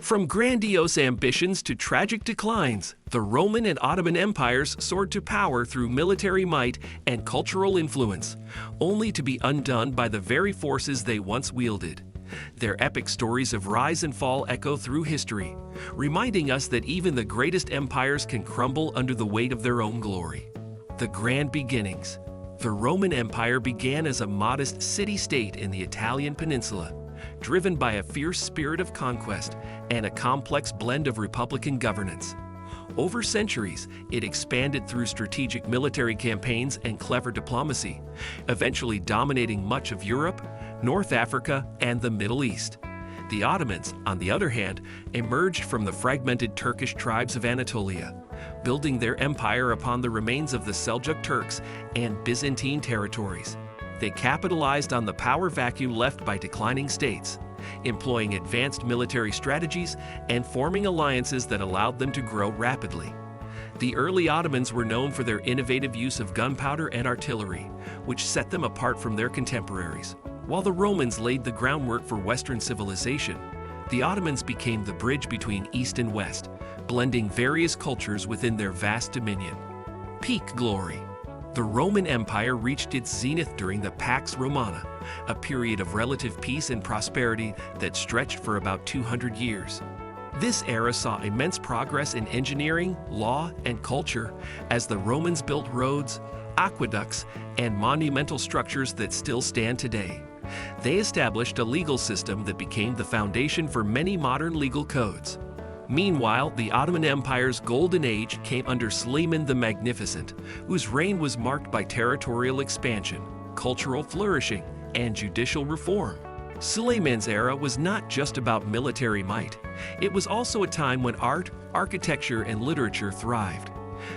From grandiose ambitions to tragic declines, the Roman and Ottoman empires soared to power through military might and cultural influence, only to be undone by the very forces they once wielded. Their epic stories of rise and fall echo through history, reminding us that even the greatest empires can crumble under the weight of their own glory. The Grand Beginnings. The Roman Empire began as a modest city-state in the Italian peninsula, driven by a fierce spirit of conquest and a complex blend of republican governance. Over centuries, it expanded through strategic military campaigns and clever diplomacy, eventually dominating much of Europe, North Africa, and the Middle East. The Ottomans, on the other hand, emerged from the fragmented Turkish tribes of Anatolia, building their empire upon the remains of the Seljuk Turks and Byzantine territories. They capitalized on the power vacuum left by declining states, employing advanced military strategies and forming alliances that allowed them to grow rapidly. The early Ottomans were known for their innovative use of gunpowder and artillery, which set them apart from their contemporaries. While the Romans laid the groundwork for Western civilization, the Ottomans became the bridge between East and West, blending various cultures within their vast dominion. Peak glory. The Roman Empire reached its zenith during the Pax Romana, a period of relative peace and prosperity that stretched for about 200 years. This era saw immense progress in engineering, law, and culture as the Romans built roads, aqueducts, and monumental structures that still stand today. They established a legal system that became the foundation for many modern legal codes. Meanwhile, the Ottoman Empire's Golden Age came under Suleiman the Magnificent, whose reign was marked by territorial expansion, cultural flourishing, and judicial reform. Suleiman's era was not just about military might. It was also a time when art, architecture, and literature thrived.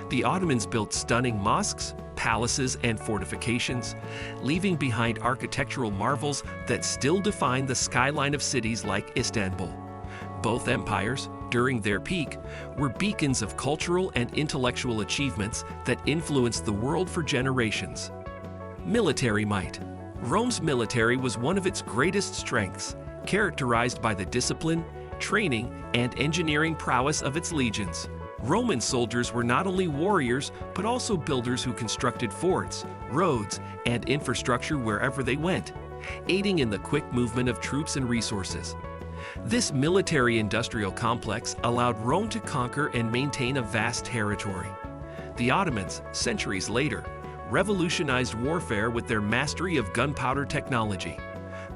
The Ottomans built stunning mosques, palaces, and fortifications, leaving behind architectural marvels that still define the skyline of cities like Istanbul. Both empires, during their peak, were beacons of cultural and intellectual achievements that influenced the world for generations. Military might. Rome's military was one of its greatest strengths, characterized by the discipline, training, and engineering prowess of its legions. Roman soldiers were not only warriors, but also builders who constructed forts, roads, and infrastructure wherever they went, aiding in the quick movement of troops and resources. This military-industrial complex allowed Rome to conquer and maintain a vast territory. The Ottomans, centuries later, revolutionized warfare with their mastery of gunpowder technology.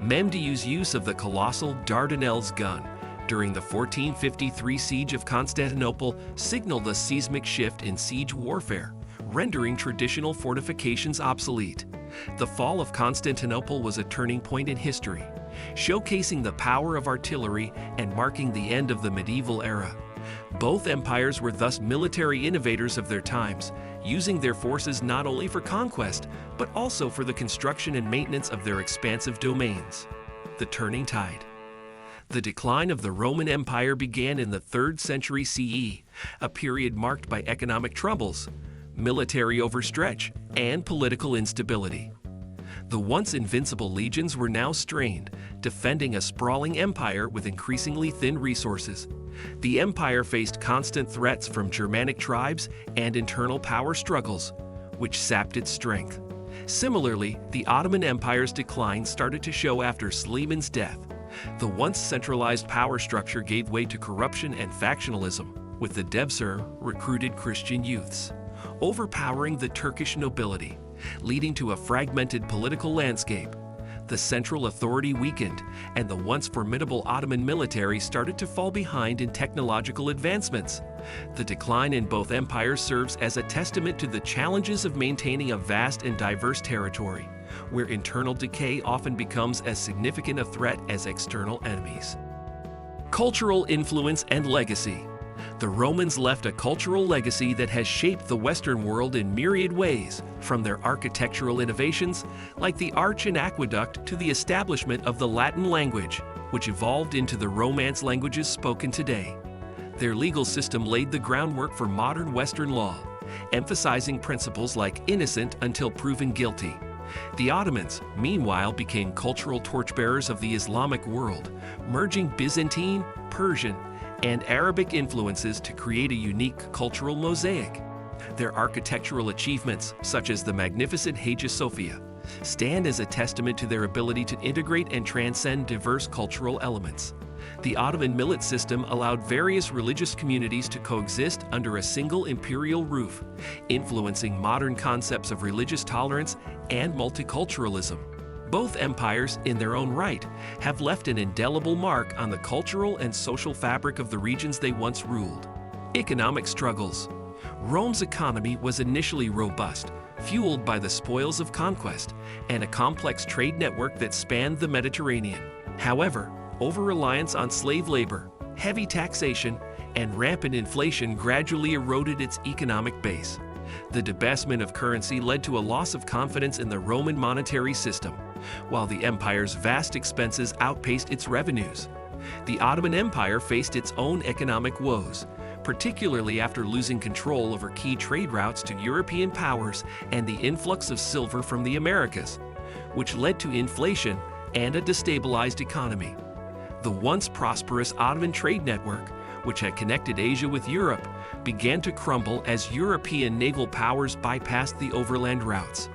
Memdu's use of the colossal Dardanelles gun during the 1453 siege of Constantinople signaled a seismic shift in siege warfare, rendering traditional fortifications obsolete. The fall of Constantinople was a turning point in history, showcasing the power of artillery and marking the end of the medieval era. Both empires were thus military innovators of their times, using their forces not only for conquest, but also for the construction and maintenance of their expansive domains. The turning tide. The decline of the Roman Empire began in the 3rd century CE, a period marked by economic troubles, military overstretch, and political instability. The once invincible legions were now strained, defending a sprawling empire with increasingly thin resources. The empire faced constant threats from Germanic tribes and internal power struggles, which sapped its strength. Similarly, the Ottoman Empire's decline started to show after Suleiman's death. The once centralized power structure gave way to corruption and factionalism, with the Devsur recruited Christian youths, overpowering the Turkish nobility, leading to a fragmented political landscape. The central authority weakened, and the once formidable Ottoman military started to fall behind in technological advancements. The decline in both empires serves as a testament to the challenges of maintaining a vast and diverse territory, where internal decay often becomes as significant a threat as external enemies. Cultural influence and legacy. The Romans left a cultural legacy that has shaped the Western world in myriad ways, from their architectural innovations, like the arch and aqueduct, to the establishment of the Latin language, which evolved into the Romance languages spoken today. Their legal system laid the groundwork for modern Western law, emphasizing principles like innocent until proven guilty. The Ottomans, meanwhile, became cultural torchbearers of the Islamic world, merging Byzantine, Persian, and Arabic influences to create a unique cultural mosaic. Their architectural achievements, such as the magnificent Hagia Sophia, stand as a testament to their ability to integrate and transcend diverse cultural elements. The Ottoman millet system allowed various religious communities to coexist under a single imperial roof, influencing modern concepts of religious tolerance and multiculturalism. Both empires, in their own right, have left an indelible mark on the cultural and social fabric of the regions they once ruled. Economic struggles. Rome's economy was initially robust, fueled by the spoils of conquest and a complex trade network that spanned the Mediterranean. However, over-reliance on slave labor, heavy taxation, and rampant inflation gradually eroded its economic base. The debasement of currency led to a loss of confidence in the Roman monetary system, while the empire's vast expenses outpaced its revenues. The Ottoman Empire faced its own economic woes, particularly after losing control over key trade routes to European powers and the influx of silver from the Americas, which led to inflation and a destabilized economy. The once prosperous Ottoman trade network, which had connected Asia with Europe, began to crumble as European naval powers bypassed the overland routes.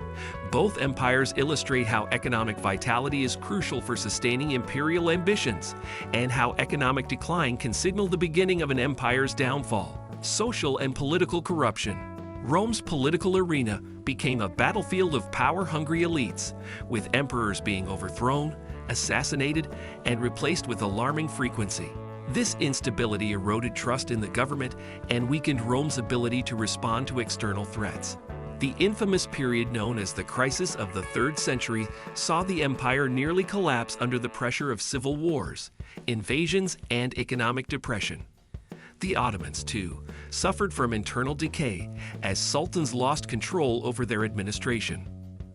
Both empires illustrate how economic vitality is crucial for sustaining imperial ambitions, and how economic decline can signal the beginning of an empire's downfall. Social and political corruption. Rome's political arena became a battlefield of power-hungry elites, with emperors being overthrown, assassinated, and replaced with alarming frequency. This instability eroded trust in the government and weakened Rome's ability to respond to external threats. The infamous period known as the Crisis of the 3rd Century saw the empire nearly collapse under the pressure of civil wars, invasions, and economic depression. The Ottomans, too, suffered from internal decay as sultans lost control over their administration.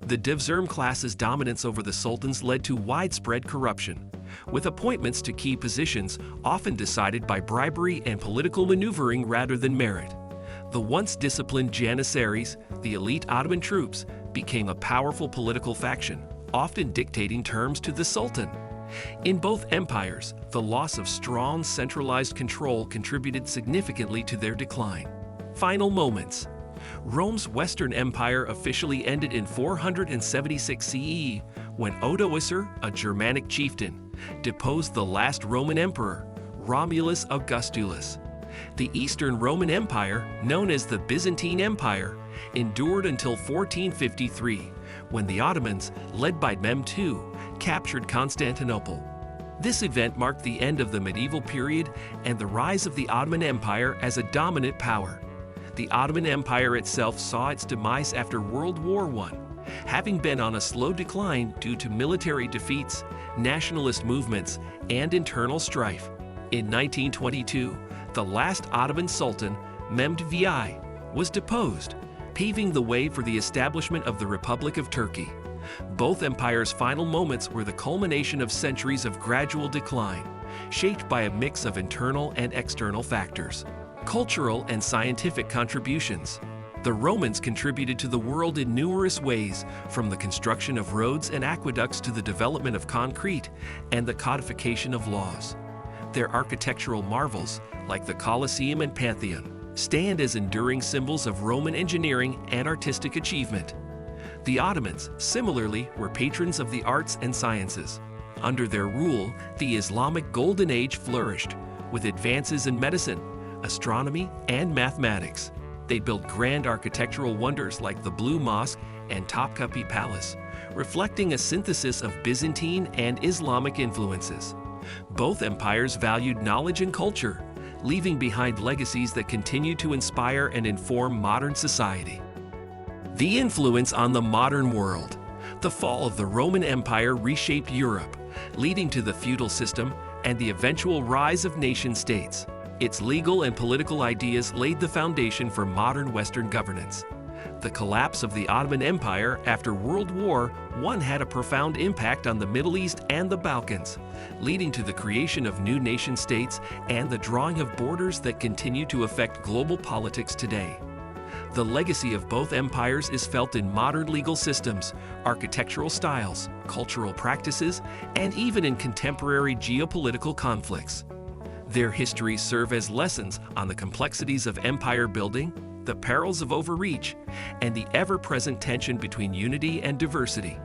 The Devzirm class's dominance over the sultans led to widespread corruption, with appointments to key positions often decided by bribery and political maneuvering rather than merit. The once disciplined Janissaries, the elite Ottoman troops, became a powerful political faction, often dictating terms to the Sultan. In both empires, the loss of strong centralized control contributed significantly to their decline. Final moments. Rome's Western Empire officially ended in 476 CE when Odoacer, a Germanic chieftain, deposed the last Roman emperor, Romulus Augustulus. The Eastern Roman Empire, known as the Byzantine Empire, endured until 1453, when the Ottomans, led by Mehmed II, captured Constantinople. This event marked the end of the medieval period and the rise of the Ottoman Empire as a dominant power. The Ottoman Empire itself saw its demise after World War I, having been on a slow decline due to military defeats, nationalist movements, and internal strife. In 1922, the last Ottoman Sultan, Mehmed VI, was deposed, paving the way for the establishment of the Republic of Turkey. Both empires' final moments were the culmination of centuries of gradual decline, shaped by a mix of internal and external factors. Cultural and scientific contributions. The Romans contributed to the world in numerous ways, from the construction of roads and aqueducts to the development of concrete and the codification of laws. Their architectural marvels, like the Colosseum and Pantheon, stand as enduring symbols of Roman engineering and artistic achievement. The Ottomans, similarly, were patrons of the arts and sciences. Under their rule, the Islamic Golden Age flourished, with advances in medicine, astronomy, and mathematics. They built grand architectural wonders like the Blue Mosque and Topkapi Palace, reflecting a synthesis of Byzantine and Islamic influences. Both empires valued knowledge and culture, leaving behind legacies that continue to inspire and inform modern society. The influence on the modern world. The fall of the Roman Empire reshaped Europe, leading to the feudal system and the eventual rise of nation-states. Its legal and political ideas laid the foundation for modern Western governance. The collapse of the Ottoman Empire after World War I had a profound impact on the Middle East and the Balkans, leading to the creation of new nation-states and the drawing of borders that continue to affect global politics today. The legacy of both empires is felt in modern legal systems, architectural styles, cultural practices, and even in contemporary geopolitical conflicts. Their histories serve as lessons on the complexities of empire building, the perils of overreach, and the ever-present tension between unity and diversity.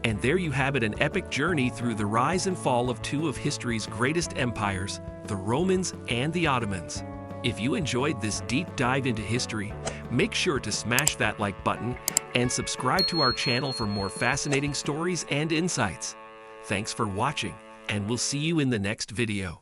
And there you have it, an epic journey through the rise and fall of two of history's greatest empires, the Romans and the Ottomans. If you enjoyed this deep dive into history, make sure to smash that like button and subscribe to our channel for more fascinating stories and insights. Thanks for watching, and we'll see you in the next video.